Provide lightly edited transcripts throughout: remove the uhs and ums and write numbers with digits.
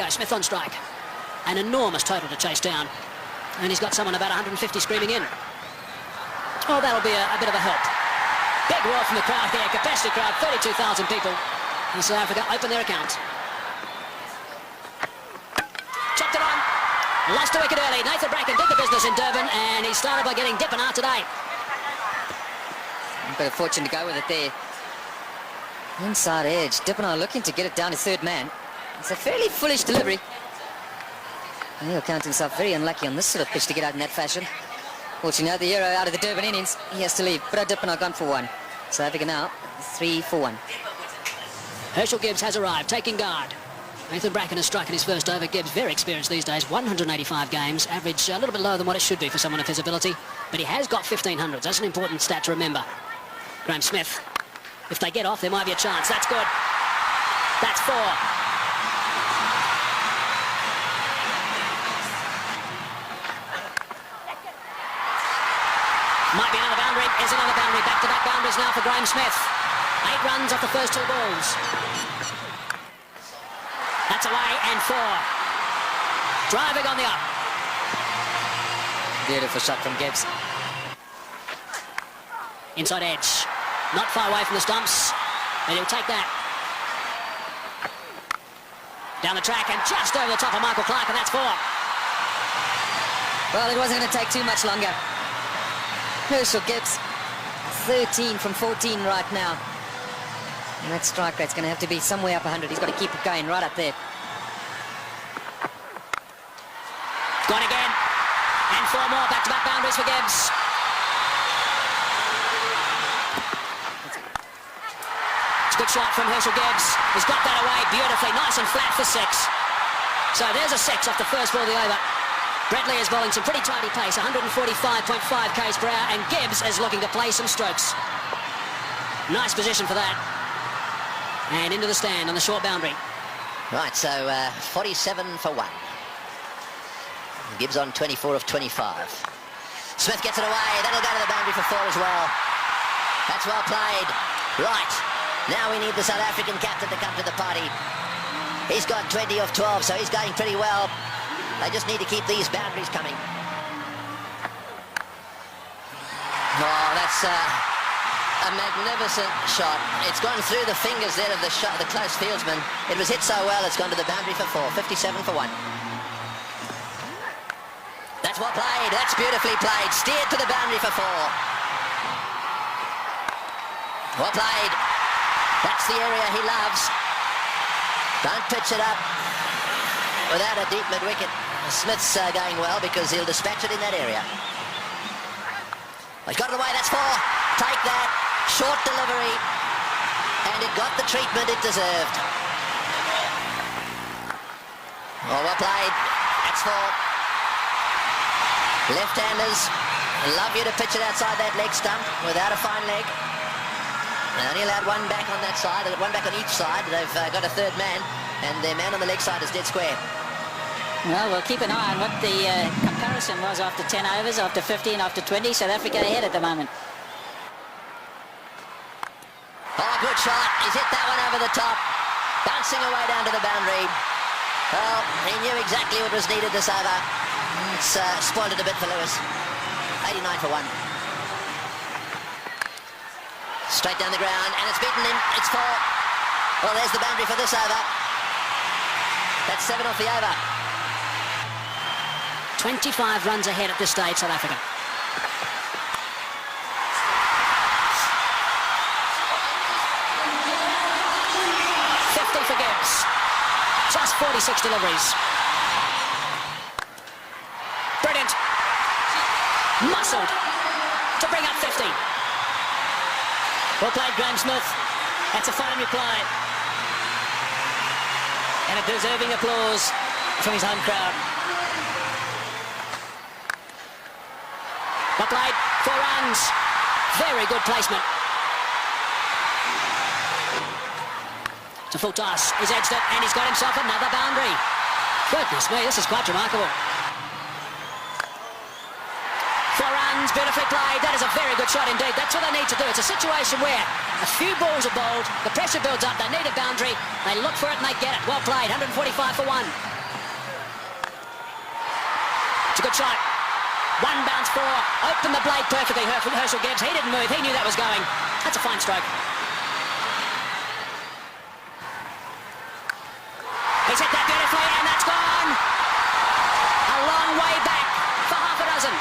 go, Smith on strike. An enormous total to chase down. And he's got someone about 150 screaming in. Oh, that'll be a bit of a help. Big roar from the crowd here. Capacity crowd, 32,000 people. And South Africa open their account. Chopped it on. Lost a wicket early. Nathan Bracken did the business in Durban, and he started by getting Dippenaar today. A bit of fortune to go with it there. Inside edge. Dippenaar looking to get it down to third man. It's a fairly foolish delivery. And he'll count himself very unlucky on this sort of pitch to get out in that fashion. Fortunately, the hero out of the Durban innings, he has to leave. But Dippenaar gone for one. South Africa now 3 for 1. Herschel Gibbs has arrived, taking guard. Nathan Bracken has struck in his first over. Gibbs, very experienced these days, 185 games, average a little bit lower than what it should be for someone of his ability, but he has got 1500s. That's an important stat to remember. Graham Smith, if they get off, there might be a chance. That's good. That's 4. Might be another boundary. Is another boundary. Back-to-back boundaries now for Graham Smith. 8 runs off the first 2 balls. That's away and 4. Driving on the up. Beautiful shot from Gibbs. Inside edge. Not far away from the stumps. And he'll take that. Down the track and just over the top of Michael Clark, and that's 4. Well, it wasn't going to take too much longer. Herschel Gibbs, 13 from 14 right now. And that strike rate's going to have to be somewhere up 100. He's got to keep it going right up there. Gone again. And 4 more back-to-back boundaries for Gibbs. It's a good shot from Herschel Gibbs. He's got that away beautifully. Nice and flat for 6. So there's a 6 off the first ball of the over. Bradley is bowling some pretty tidy pace, 145.5 k's per hour, and Gibbs is looking to play some strokes. Nice position for that. And into the stand on the short boundary. Right, so 47 for 1. Gibbs on 24 of 25. Smith gets it away. That'll go to the boundary for 4 as well. That's well played. Right, now we need the South African captain to come to the party. He's got 20 of 12, so he's going pretty well. They just need to keep these boundaries coming. Oh, that's a magnificent shot. It's gone through the fingers there of the close fieldsman. It was hit so well, it's gone to the boundary for 4. 57 for 1. That's well played. That's beautifully played. Steered to the boundary for 4. Well played. That's the area he loves. Don't pitch it up without a deep mid-wicket. Smith's going well because he'll dispatch it in that area. He's got it away. That's 4. Take that. Short delivery. And it got the treatment it deserved. Oh, well played. That's 4. Left-handers love you to pitch it outside that leg stump without a fine leg. They only allowed 1 back on that side. They've got 1 back on each side. They've got a third man, and their man on the leg side is dead square. Well, we'll keep an eye on what the comparison was after 10 overs, after 15, after 20. South Africa ahead at the moment. Oh, good shot. He's hit that one over the top. Bouncing away down to the boundary. Well, he knew exactly what was needed this over. It's spoiled it a bit for Lewis. 89 for 1. Straight down the ground, and it's beaten him. It's 4. Well, there's the boundary for this over. That's 7 off the over. 25 runs ahead at this stage, South Africa. 50 for Gibbs. Just 46 deliveries. Brilliant. Muscled to bring up 50. Well played, Graham Smith. That's a fine reply. And a deserving applause from his home crowd. Well played. 4 runs. Very good placement. It's a full toss. He's edged it and he's got himself another boundary. Goodness me, this is quite remarkable. 4 runs. Simons, beautifully played. That is a very good shot indeed. That's what they need to do. It's a situation where a few balls are bowled, the pressure builds up, they need a boundary, they look for it and they get it. Well played, 145 for one. It's a good shot. One bounce four, opened the blade perfectly from Herschel Gibbs. He didn't move, he knew that was going. That's a fine stroke. He's hit that beautifully and that's gone. A long way back for half a dozen.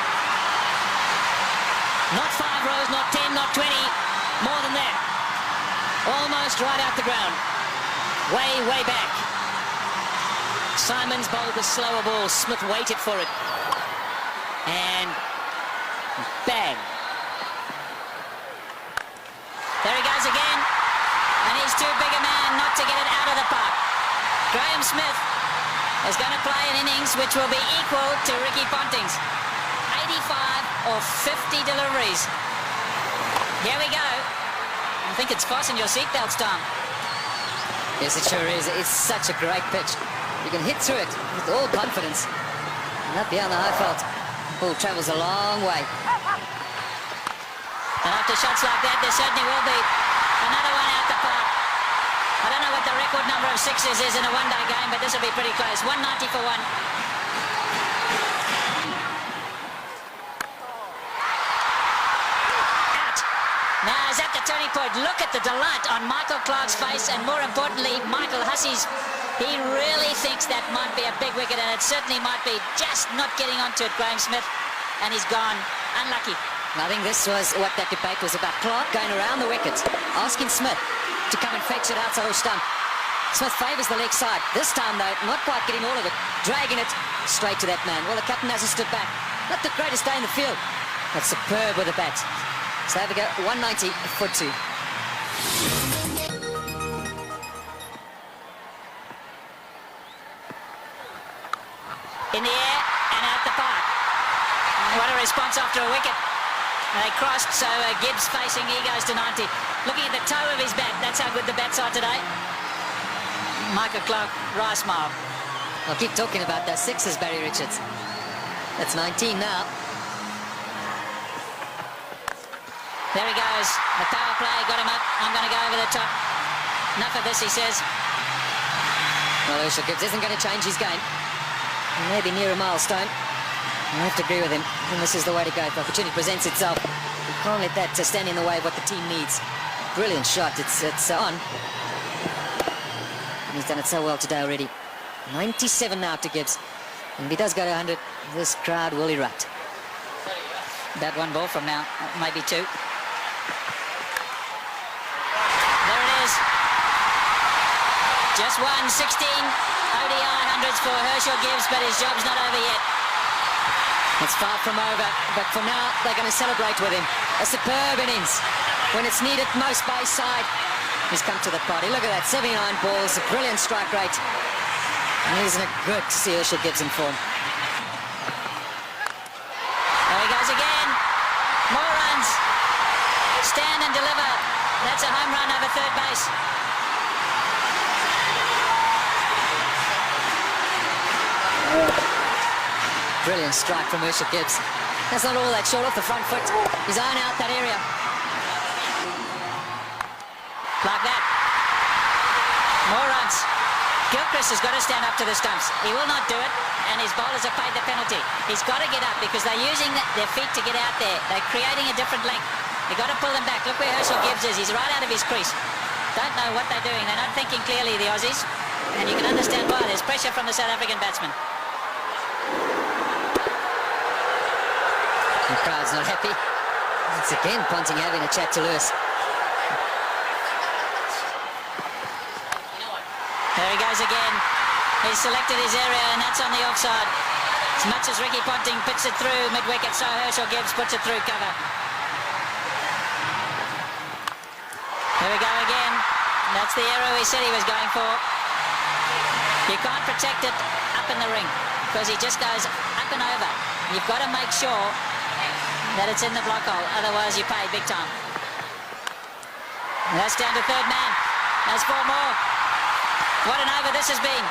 Not 5 rows, not 10, not 20, more than that. Almost right out the ground. Way, way back. Simons bowled the slower ball. Smith waited for it. And bang. There he goes again. And he's too big a man not to get it out of the park. Graham Smith is going to play an innings which will be equal to Ricky Ponting's. 85 or 50 deliveries. Here we go. I think it's fasten your seatbelts, Tom. Yes, it sure is. It's such a great pitch. You can hit through it with all confidence. And up behind the high fault, ball travels a long way. And after shots like that, there certainly will be another one out the park. I don't know what the record number of sixes is in a one-day game, but this will be pretty close. 190 for one. Out. Now is at the turning point. Look at the delight on Michael Clarke's face, and more importantly, Michael Hussey's. He really thinks that might be a big wicket, and it certainly might be. Just not getting onto it, Graham Smith, and he's gone. Unlucky. I think this was what that debate was about. Clarke going around the wickets, asking Smith to come and fetch it outside the stump. Smith favours the leg side. This time, though, not quite getting all of it. Dragging it straight to that man. Well, the captain hasn't stood back. Not the greatest day in the field, but superb with the bat. So there we go, 190 for two. In the air and out the park. What a response after a wicket. They crossed, so Gibbs facing, he goes to 90. Looking at the toe of his bat, that's how good the bats are today. Michael Clarke, wry smile. I'll keep talking about those sixes, Barry Richards. That's 19 now. There he goes. The power play got him up. I'm going to go over the top. Enough of this, he says. Well, Herschel Gibbs isn't going to change his game. He may be near a milestone. I have to agree with him. And this is the way to go. If the opportunity presents itself, you can't let that stand in the way of what the team needs. Brilliant shot. It's on. And he's done it so well today already. 97 now to Gibbs. And if he does go to 100, this crowd will erupt. That one ball from now, maybe two. There it is. Just one, 16 ODI hundreds for Herschel Gibbs, but his job's not over yet. It's far from over, but for now, they're going to celebrate with him. A superb innings. When it's needed most by his side, he's come to the party. Look at that, 79 balls, a brilliant strike rate. And isn't it good to see Herschel Gibbs in form? There he goes again. More runs. Stand and deliver. That's a home run over third base. Brilliant strike from Herschel Gibbs. That's not all that short off the front foot. He's eyeing out that area. Like that. More runs. Gilchrist has got to stand up to the stumps. He will not do it, and his bowlers have paid the penalty. He's got to get up because they're using their feet to get out there. They're creating a different length. They've got to pull them back. Look where Herschel Gibbs is. He's right out of his crease. Don't know what they're doing. They're not thinking clearly, the Aussies. And you can understand why. There's pressure from the South African batsman. The crowd's not happy. It's again Ponting having a chat to Lewis. There he goes again. He's selected his area, and that's on the offside. As much as Ricky Ponting puts it through mid-wicket, so Herschel Gibbs puts it through cover. Here we go again. That's the arrow he said he was going for. You can't protect it up in the ring because he just goes up and over. You've got to make sure that it's in the block hole, otherwise you pay big time. And that's down to third man. There's four more. What an over this has been.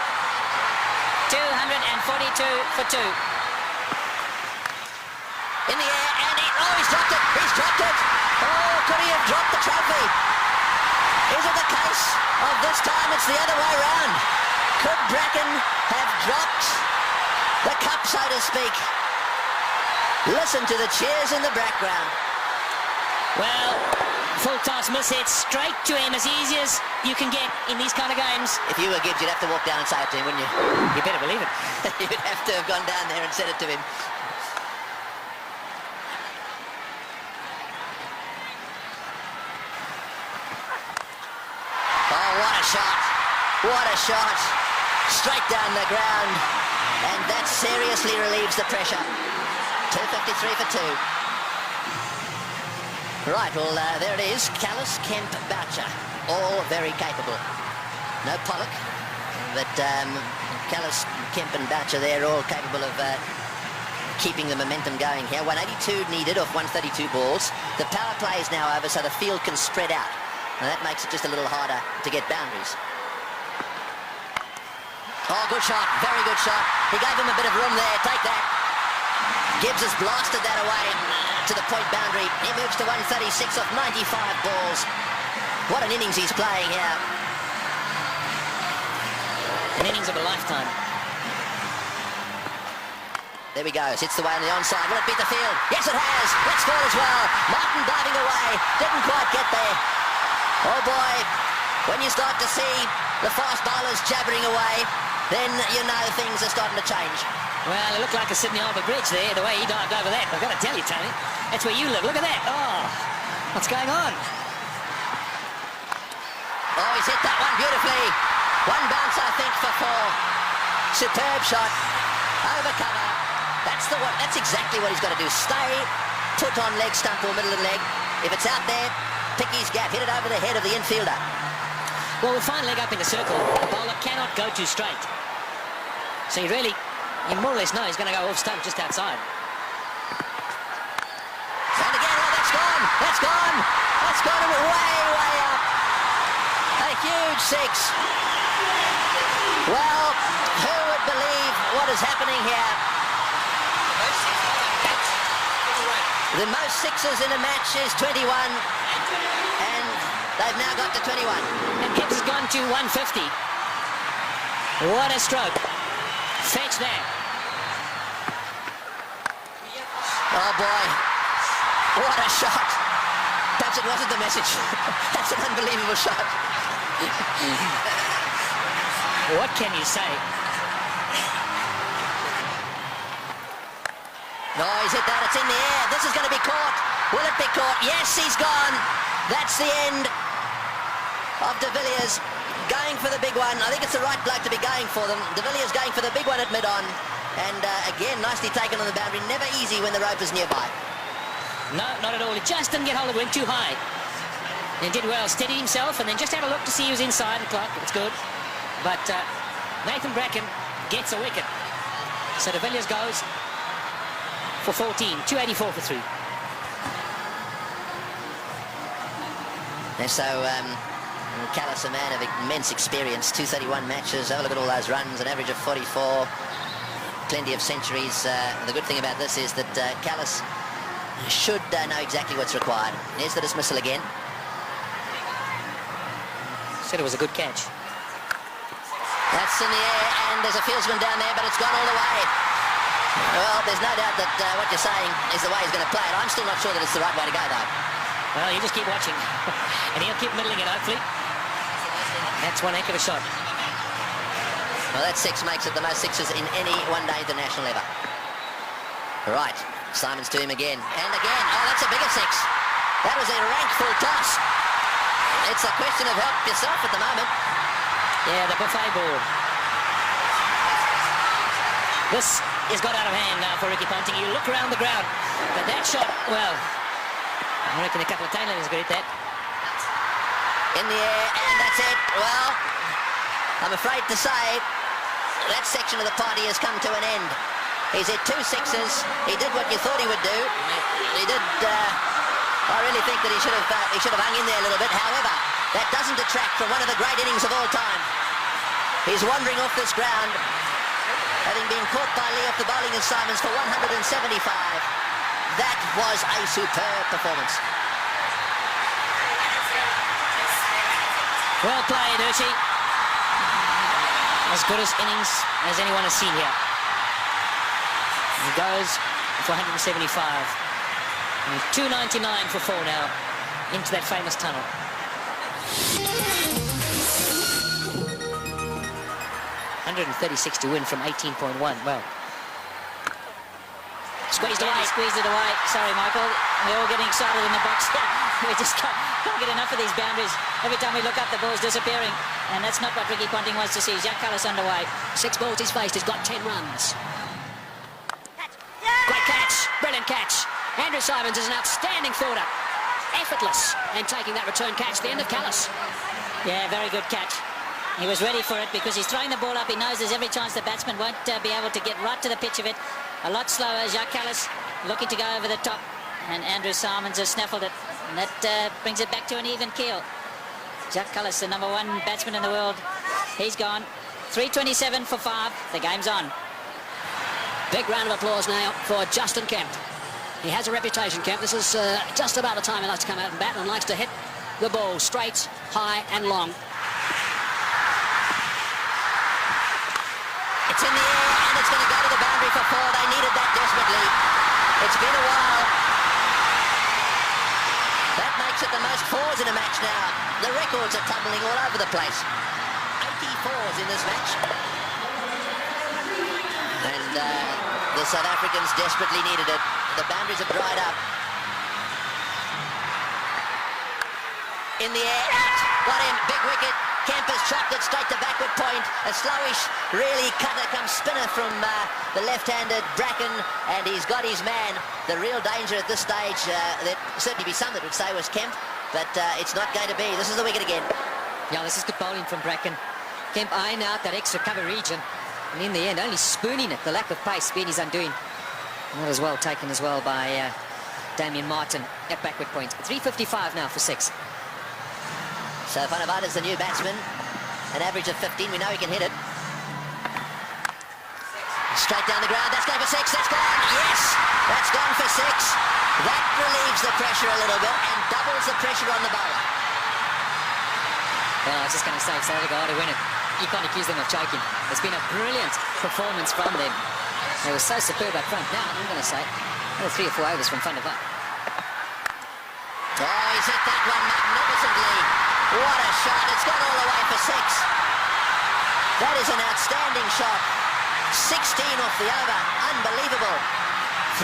242 for two. In the air, and he's dropped it. He's dropped it. Oh, could he have dropped the trophy? Is it the case of this time it's the other way round? Could Bracken have dropped the cup, so to speak? Listen to the cheers in the background. Well, full toss miss hit straight to him, as easy as you can get in these kind of games. If you were Gibbs, you'd have to walk down and say it to him, wouldn't you? You better believe it. You'd have to have gone down there and said it to him. Oh, what a shot. What a shot. Straight down the ground. And that seriously relieves the pressure. 253 for 2. Right, well, there it is. Callis, Kemp, Boucher. All very capable. No Pollock, but Callis, Kemp and Boucher, they're all capable of keeping the momentum going here. 182 needed off 132 balls. The power play is now over, so the field can spread out. And that makes it just a little harder to get boundaries. Oh, good shot. Very good shot. He gave him a bit of room there. Take that. Gibbs has blasted that away to the point boundary. He moves to 136 off 95 balls. What an innings he's playing here. An innings of a lifetime. There we go. Hits the way on the onside. Will it beat the field? Yes, it has. Let's score as well. Martin diving away. Didn't quite get there. Oh, boy. When you start to see the fast bowlers jabbering away, then you know things are starting to change. Well, it looked like a Sydney Harbour Bridge there, the way he dived over that. I've got to tell you, Tony, that's where you live. Look at that. Oh, what's going on? Oh, he's hit that one beautifully. One bounce, I think, for 4. Superb shot. Over cover. That's exactly what he's got to do. Stay put on leg stump or middle of the leg. If it's out there, pick his gap. Hit it over the head of the infielder. Well, with fine leg up in the circle, the bowler cannot go too straight. So you more or less know he's going to go off stump just outside. And again, oh, that's gone. That's gone. That's gone way, way up. A huge 6. Well, who would believe what is happening here? The most 6s in a match is 21. And they've now got to 21. And Gibbs has gone to 150. What a stroke. Fetch that. Oh, boy. What a shot. Perhaps it wasn't the message. That's an unbelievable shot. What can you say? No, he's hit that. It's in the air. This is going to be caught. Will it be caught? Yes, he's gone. That's the end of De Villiers going for the big one. I think it's the right bloke to be going for them. De Villiers going for the big one at mid-on. And again, nicely taken on the boundary. Never easy when the rope is nearby. No, not at all. He just didn't get hold of it. Went too high. And did well. Steadied himself and then just had a look to see he was inside the clock. It's good. But Nathan Bracken gets a wicket. So De Villiers goes for 14. 284 for 3. And so Callis, a man of immense experience, 231 matches. Have a look at all those runs, an average of 44, plenty of centuries. The good thing about this is that Callis should know exactly what's required. Here's the dismissal again. Said it was a good catch. That's in the air, and there's a fieldsman down there, but it's gone all the way. Well, there's no doubt that what you're saying is the way he's going to play it. I'm still not sure that it's the right way to go, though. Well, you just keep watching. And he'll keep middling it, hopefully. That's one heck of a shot. Well, that 6 makes it the most 6s in any one-day international ever. Right, Simons to him again. And again. Oh, that's a bigger 6. That was a rank full toss. It's a question of help yourself at the moment. Yeah, the buffet ball. This has got out of hand now for Ricky Ponting. You look around the ground. But that shot, well, I reckon a couple of tailenders are good at that. In the air, and that's it. Well, I'm afraid to say that section of the party has come to an end. He's hit 2 6s. He did what you thought he would do. He did. I really think that he should have hung in there a little bit. However, that doesn't detract from one of the great innings of all time. He's wandering off this ground, having been caught by Lee off the bowling of Simons for 175. that was a superb performance. Well played, Urchi. As good as innings as anyone has seen here. He goes for 175. And 299 for 4 now into that famous tunnel. $136 to win from 18.1. Well, squeezed away. Squeezed it away. Sorry, Michael. We're all getting excited in the box. We just can't get enough of these boundaries. Every time we look up, the ball's disappearing. And that's not what Ricky Ponting wants to see. Jacques Kallis underway. 6 balls he's faced. He's got 10 runs. Great catch. Brilliant catch. Andrew Simons is an outstanding fielder. Effortless. And taking that return catch, the end of Kallis. Yeah, very good catch. He was ready for it because he's throwing the ball up. He knows there's every chance the batsman won't be able to get right to the pitch of it. A lot slower. Jacques Kallis looking to go over the top. And Andrew Simons has snaffled it. And that brings it back to an even keel. Jacques Kallis, the number 1 batsman in the world. He's gone. 327 for 5. The game's on. Big round of applause now for Justin Kemp. He has a reputation, Kemp. This is just about the time he likes to come out and bat and likes to hit the ball straight, high and long. It's in the air and it's going to go to the boundary for 4. They needed that desperately. It's been a while. That makes it the most 4s in a match now. The records are tumbling all over the place. 84s in this match. And the South Africans desperately needed it. The boundaries have dried up. In the air, out. Got him, big wicket. Kemp has chopped it straight to backward point. A slowish, really cutter comes spinner from the left-handed Bracken, and he's got his man. The real danger at this stage, there'd certainly be some that would say was Kemp, but it's not going to be. This is the wicket again. Yeah, this is good bowling from Bracken. Kemp eyeing out that extra cover region, and in the end only spooning it. The lack of pace being his undoing. And that was well taken as well by Damien Martin at backward point. 355 now for 6. So Van der Vaart is the new batsman. An average of 15. We know he can hit it. Straight down the ground. That's going for 6. That's gone. Yes! That's gone for 6. That relieves the pressure a little bit and doubles the pressure on the bowler. Well, I was just going to say, South Africa ought to win it. You can't accuse them of choking. It's been a brilliant performance from them. They were so superb up front. Now, I'm going to say, another 3 or 4 overs from Van der Vaart. Oh, he's hit that one magnificently. What a shot. It's gone all the way for 6. That is an outstanding shot. 16 off the over. Unbelievable.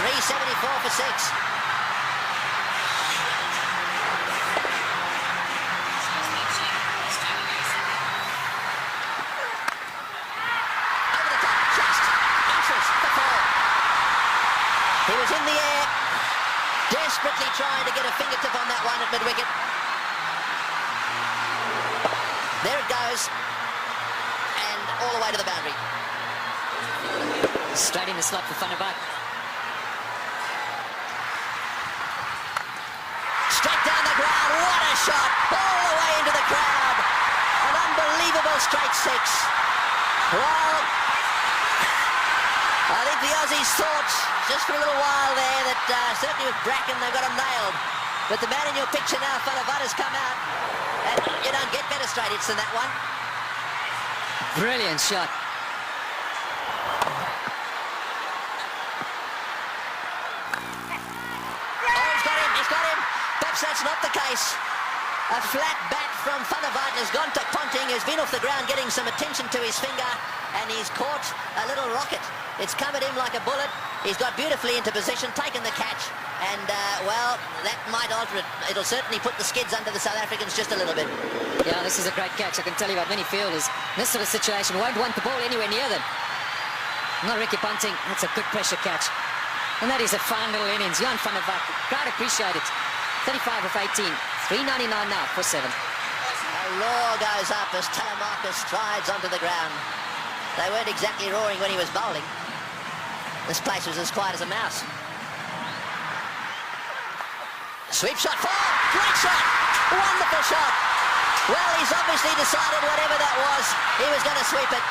374 for 6. Over the top. Just. Interest for 4. He was in the air. Desperately trying to get a fingertip on that one at mid-wicket. There it goes. And all the way to the boundary. Straight in the slot for Van der Vaart. Straight down the ground. What a shot. All the way into the crowd. An unbelievable straight 6. Well, I think the Aussies thought just for a little while there that certainly with Bracken they've got him nailed. But the man in your picture now, Van der Vaart, has come out. And you don't get better straight hits than that one. Brilliant shot. Oh, he's got him. Perhaps that's not the case. A flat bat from Van der Vaart has gone to Ponting, who's been off the ground getting some attention to his finger, and he's caught a little rocket. It's come at him like a bullet. He's got beautifully into position, taken the catch, and, well, that might alter it. It'll certainly put the skids under the South Africans just a little bit. Yeah, this is a great catch. I can tell you about many fielders. This sort of situation won't want the ball anywhere near them. Not Ricky Ponting. That's a good pressure catch. And that is a fine little innings. Jan van der Vaart, crowd appreciate it. 35 of 18. 399 now for 7. A roar goes up as Telemarcus strides onto the ground. They weren't exactly roaring when he was bowling. This place was as quiet as a mouse. Sweep shot, 4! Great shot! Wonderful shot! Well, he's obviously decided whatever that was, he was going to sweep it.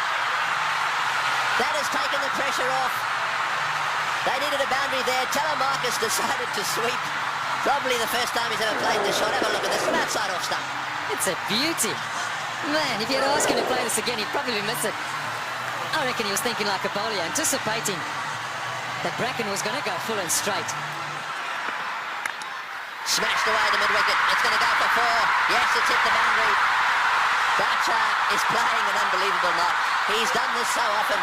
That has taken the pressure off. They needed a boundary there. Telemarcus decided to sweep. Probably the first time he's ever played the shot. Have a look at this. An outside off stump. It's a beauty. Man, if you had asked him to play this again, he'd probably miss it. I reckon he was thinking like a bowler, anticipating that Bracken was going to go full and straight. Smashed away the mid-wicket. It's going to go for 4. Yes, it's hit the boundary. Boucher is playing an unbelievable knock. He's done this so often.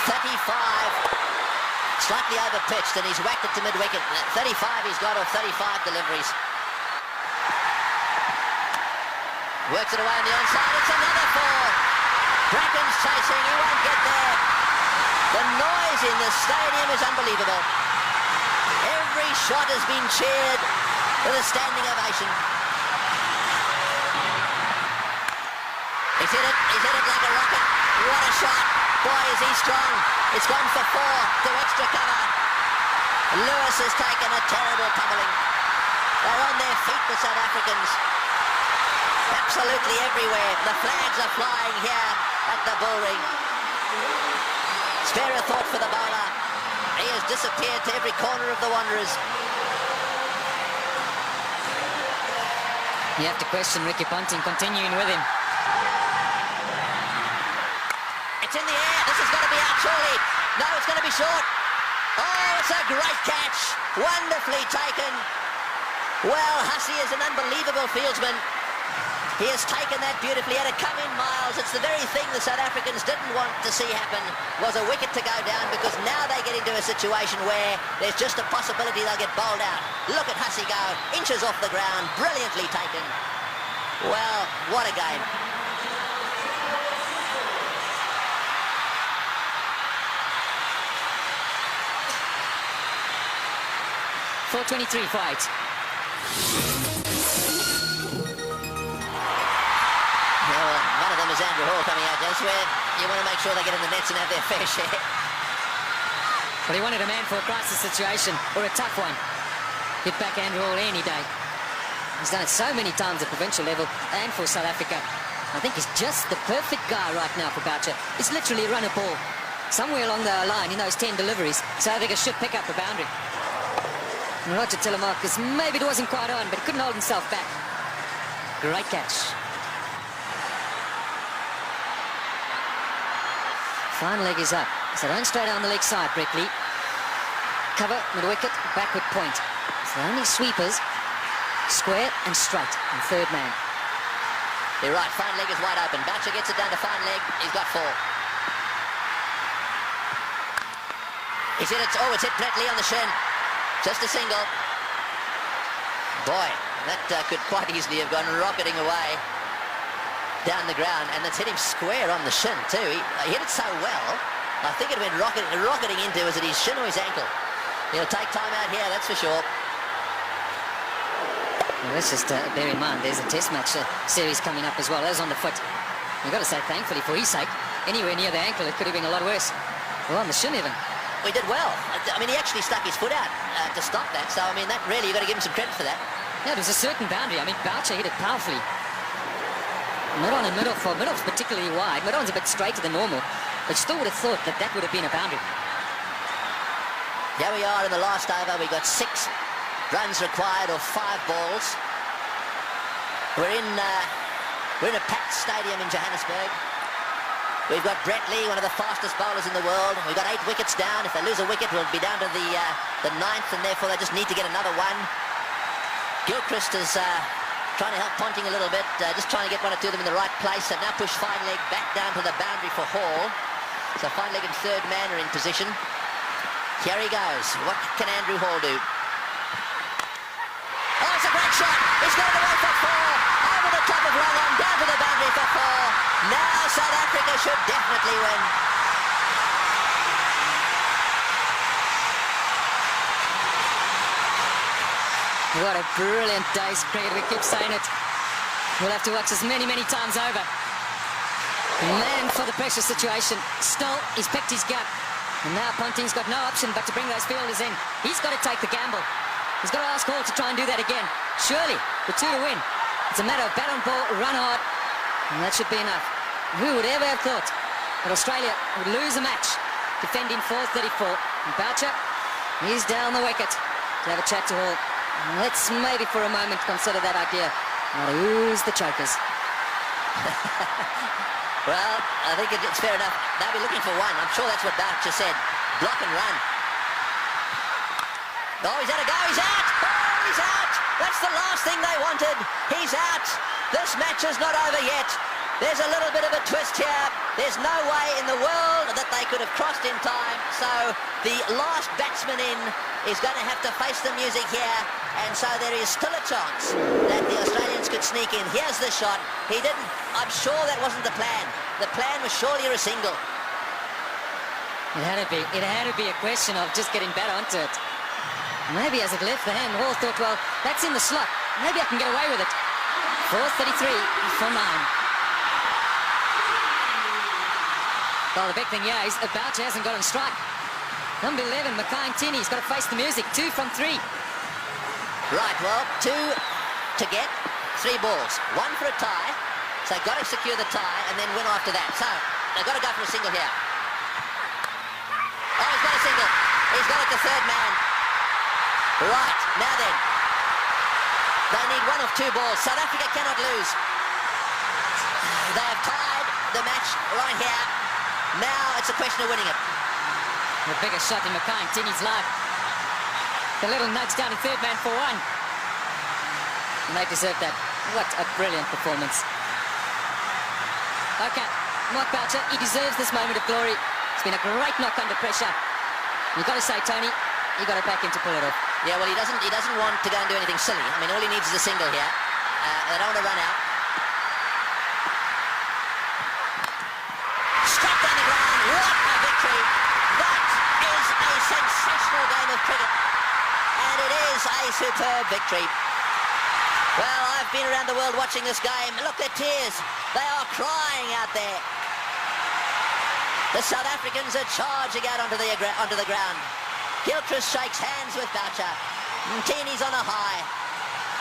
35. Slightly over-pitched, and he's whacked it to mid-wicket. 35 he's got off 35 deliveries. Works it away on the onside. It's another 4. Bracken's chasing. He won't get there. The noise in the stadium is unbelievable. Every shot has been cheered with a standing ovation. He's hit it. He's hit it like a rocket. What a shot. Boy, is he strong. It's gone for 4 to extra cover. Lewis has taken a terrible pummeling. They're on their feet, the South Africans. Absolutely everywhere. The flags are flying here at the bullring. Spare a thought for the bowler. He has disappeared to every corner of the Wanderers. You have to question Ricky Ponting continuing with him. It's in the air. This has got to be out surely. No, it's going to be short. Oh, it's a great catch. Wonderfully taken. Well, Hussey is an unbelievable fieldsman. He has taken that beautifully. Had to come in, Miles. It's the very thing the South Africans didn't want to see happen, was a wicket to go down, because now they get into a situation where there's just a possibility they'll get bowled out. Look at Hussey go. Inches off the ground. Brilliantly taken. Well, what a game. .423 fight. One of them is Andrew Hall coming out elsewhere. You want to make sure they get in the nets and have their fair share. Well, he wanted a man for a crisis situation, or a tough one. Get back Andrew Hall any day. He's done it so many times at provincial level and for South Africa. I think he's just the perfect guy right now for Boucher. It's literally run a ball. Somewhere along the line in those 10 deliveries, South Africa should pick up the boundary. And Roger Telemarcus, maybe it wasn't quite on, but he couldn't hold himself back. Great catch. Fine leg is up. So run straight down the leg side, Brickley. Cover, mid-wicket, backward point. So only sweepers, square and straight, and third man. You're right, fine leg is wide open. Boucher gets it down to fine leg. He's got 4. He's hit it. Oh, it's hit Brickley on the shin. Just a single. Boy, that could quite easily have gone rocketing away down the ground, and that's hit him square on the shin too. He hit it so well. I think it went rocketing into, was it his shin or his ankle? He'll take time out here, that's for sure. Well, let's just bear in mind, there's a test match series coming up as well. That was on the foot. You've got to say, thankfully for his sake, anywhere near the ankle, it could have been a lot worse. Well, on the shin even. We did well. I mean, he actually stuck his foot out to stop that. So, I mean, that really, you've got to give him some credit for that. Yeah, it was a certain boundary. I mean, Boucher hit it powerfully. Mid-on and mid-off. Well, mid-off's particularly wide. Mid-on's a bit straighter than normal. But still would have thought that that would have been a boundary. Here we are in the last over. We got 6 runs required of 5 balls. We're in a packed stadium in Johannesburg. We've got Brett Lee, one of the fastest bowlers in the world. We've got 8 wickets down. If they lose a wicket, we'll be down to the 9th, and therefore they just need to get another one. Gilchrist is trying to help Ponting a little bit, just trying to get 1 or 2 of them in the right place, and now push fine leg back down to the boundary for Hall. So fine leg and third man are in position. Here he goes. What can Andrew Hall do? Oh, it's a great shot. He's got it away for 4. Over the top of long on, down to the boundary for 4. Now South Africa should definitely win. What a brilliant day's cricket. We keep saying it. We'll have to watch this many, many times over. Man for the pressure situation. Still, he's picked his gap. And now Ponting's got no option but to bring those fielders in. He's got to take the gamble. He's got to ask Hall to try and do that again. Surely, the 2 to win. It's a matter of bat on ball, run hard, and that should be enough. Who would ever have thought that Australia would lose a match defending 4:34. And Boucher, he's down the wicket to have a chat to Hall. Let's maybe for a moment consider that idea. Now who's the chokers? Well, I think it's fair enough. They'll be looking for one. I'm sure that's what Boucher said. Block and run. Oh, he's had a go. He's out. Oh, he's out. That's the last thing they wanted. He's out. This match is not over yet. There's a little bit of a twist here. There's no way in the world that they could have crossed in time. So the last batsman in is going to have to face the music here. And so there is still a chance that the Australians could sneak in. Here's the shot. He didn't. I'm sure that wasn't the plan. The plan was surely a single. It had to be a question of just getting better onto it. Maybe as it left the hand, Hall thought, well, that's in the slot. Maybe I can get away with it. 4:33 for 9. Well, the big thing here is Boucher hasn't got on strike. Number 11, Mackay-Tini, he's got to face the music. 2 from 3. Right, well, 2 to get, 3 balls. 1 for a tie, so they've got to secure the tie and then win after that. So they've got to go for a single here. Oh, he's got a single. He's got it to third man. Right, now then. They need 1 of 2 balls. South Africa cannot lose. They have tied the match right here. Now it's a question of winning it. The biggest shot in Mackay-Tini's life. The little nudge down in third man for 1. And they deserve that. What a brilliant performance. Okay, Mark Boucher, he deserves this moment of glory. It's been a great knock under pressure. You've got to say, Tony, you've got to back him to pull it off. Yeah, well, he doesn't want to go and do anything silly. I mean, all he needs is a single here. They don't want to run out. Struck down the ground. What a victory. That is a sensational game of cricket. And it is a superb victory. Well, I've been around the world watching this game. Look, their tears. They are crying out there. The South Africans are charging out onto the ground. Gilchrist shakes hands with Boucher. Tini's on a high.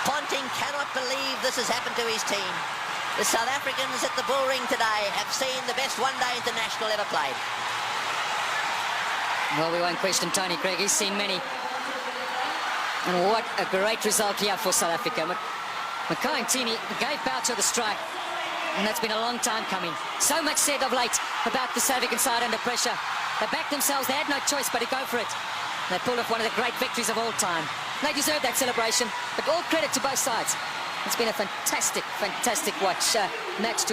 Ponting cannot believe this has happened to his team. The South Africans at the bull ring today have seen the best one-day international ever played. Well, we won't question Tony Craig. He's seen many. And what a great result here for South Africa. Mackay-Tini gave Boucher the strike. And that's been a long time coming. So much said of late about the South African side under pressure. They backed themselves. They had no choice but to go for it. They pulled off one of the great victories of all time. They deserve that celebration. But all credit to both sides. It's been a fantastic, fantastic match to